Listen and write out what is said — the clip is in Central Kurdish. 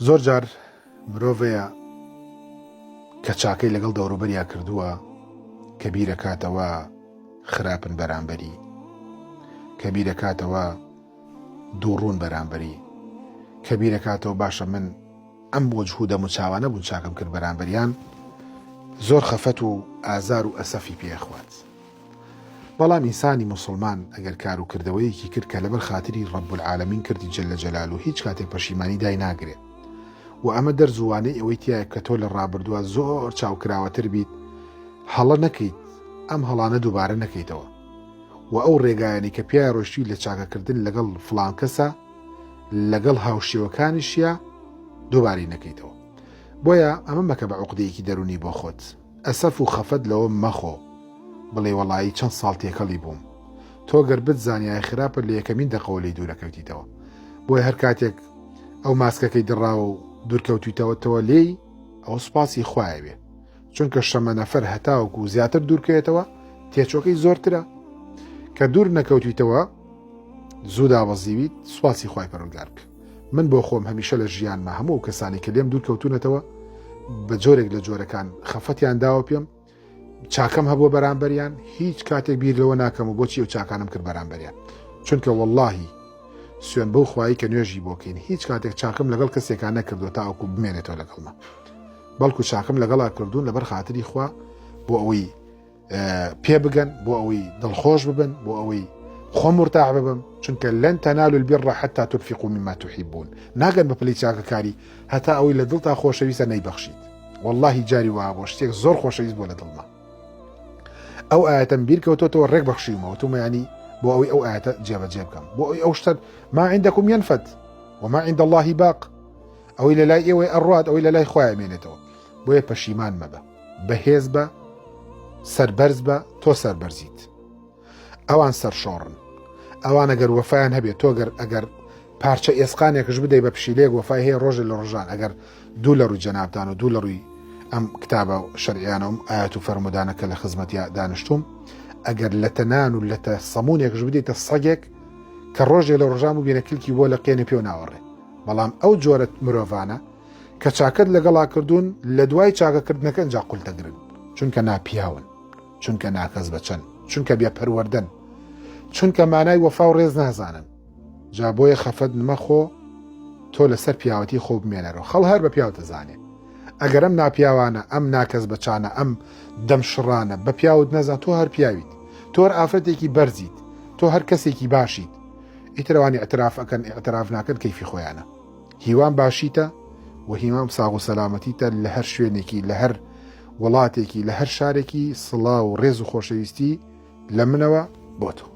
زۆر جار مرۆڤەیە کە چاکەی لەگەڵ دەوروبەریا کردووە کە بیرەکاتەوە خراپن بەرامبەری، کە بیرەکاتەوە دووڕوون بەرامبەری، کە بیرەکاتەوە باشە من ئەم وەجهودە مچاوانە بوون چاکم کرد بەرامبەریان، زۆر خەفەت و ئازار و ئەسەفی پێخوات. بەڵام ئینسانی موسڵمان ئەگەر کار و کردەوەیەکی کرد کە لەبەر خاتری ڕەب العالەمین کردی جەلە جەلالوه و هیچ کاتێک پەشیمانی دای ناگرێت و ئەمە دەرزوانەی ئەوەی تایە کە تۆ لە ڕابردووە زۆر چاوکراوەتر بیت، هەڵە نەکەیت، ئەم هەڵانە دووبارە نەکەیتەوە و ئەو ڕێگایانی کە پیای ڕۆشتی لە چاکەکردن لەگەڵ فڵان کەسە لەگەڵ هاوشێوەکانیشیە دووباری نەکەیتەوە. بۆیە ئەمە مەکە بە عوقدەیەکی دەرونی بۆ خۆت، ئەسەف و خەفەت لەوە مەخۆ بڵێ وەڵایی چەند ساڵ تێکەڵی بووم. تۆ گەر بتزانیای خراپە لە یەکەمین دەقەوە لێی دوورەکەوتیتەوە. بۆیە هەر کاتێک ئەو ماسکەکەی دڕاوە و دوورکەوتیتەوە لێی، ئەو سوپاسی خوایە بێ، چونکە شەمە نەفەر هەتاوەکو زیاتر دوورکەوێتەوە تێچۆکەی زۆرترە. کە دوور نەکەوتیتەوە زوو داوەزیویت، سوپاسی خوای پەروەردگار بکە. من بۆ خۆم هەمیشە لە ژیانمە هەموو کەسانی کە لێم دوورکەوتونەتەوە بە جۆرێک لە جۆرەکان خەفەتیان داوە پێم، چاکەم هەبووە بەرامبەریان، هیچ کاتێک بیر لەوە ناکەم و بۆچی ئەو چاکانم کرد بەرامبەریان. چونکە وەڵڵاهی سوێن بەو خوایی کە نوێژی بۆکەین، هیچ کاتێک چاکم لەگەڵ کەسێکان نەکردو تاوەکو بمێنێتەوە لەگەڵمە، بەڵکو چاکم لەگەڵا کردوون لەبەر خاتری خوا، بۆ ئەوەی پێ بگەن، بۆ ئەوەی دڵخۆش ببن، بۆ ئەوەی خۆم مرتاح ببم. چونکە لەن تەنالوا البر حتى تنفقوا مما تحبون، ناگەن بە پلەی چاکەکاری هەتا ئەوەی لە دڵتا خۆشەویستە نەیبەخشیت. وەڵڵاهی جاری وایە بۆ شتێک زۆر خۆشەویست بۆ لە دڵما. ئەو ئاەتەم بیر کەوتۆتەوە ڕێک بەخشیمەوە، تومەیانی بۆ ئەوەی ئەو ئاەتە جێبەجێ بکەم، بۆ ئەوەی ئەو شتە ما عندكم ينفد وما عند الله باق، ئەوەی لە لای ئێوەی ئەڕوات، ئەوەی لە لای خۆیان مێنێتەوە. بۆیە پەشیمان مەبە، بەهێز بە، سەربەرز بە، تۆ سەربەرزیت. ئەوان سەرشۆڕن، ئەوان ئەگەر وەفایان هەبێت، تۆ ئەگەر پارچە ئێسقانێکش بدەی بە پشیلەیەک وەفای هەیە ڕۆژە لە ڕۆژان، ئەگەر دوو لە ڕووی جەنابتان و دوو لە ڕووی ئەم کتابە شەرعیانەوە ئاەت و فەرمودانەکە لە خزمەتیا دانیشتوم، ئەگەر لە تەنان و لە سەمونێکش بدەیتە سەگێک کە ڕۆژێ لە ڕۆژان و بینە کلکی بۆ لە قێنە پێ و ناوەڕێ. بەڵام ئەو جۆرە مرۆڤانە کە چاکت لەگەڵا کردوون لە دوای چاکەکردنەکە ئەنجا قولتەگرن، چونکە ناپیاون، چونکە ناکەس بەچەن، چونکە بێپەروەردەن، چونکە مانای وەفا و ڕێز نازانن. جا بۆیە خەفەت مەخۆ، تۆ لەسەر پیاوەتی خۆ بمێنەرەوە، خەڵ هەر بە پیاوتە زانێ. ئەگەر ئەم ناپیاوانە، ئەم ناکەس بەچانە، ئەم دەم شڕانە بە پیاوت نەزان، تۆ هەر پیاویت، تۆ هەر ئافرەتێکی بەرزیت، تۆ هەر کەسێکی باشیت. ئیترەوانی ئەتراف ئەکەن، ئەتراف ناکەن، کەیفی خۆیانە. هیوان باشیتە و هیوان ساغ و سەلامەتیتە لە هەر شوێنێکی، لە هەر وڵاتێکی، لە هەر شارێکی، سڵاو و ڕێز و خۆشەویستی لە منەوە بۆ تۆ.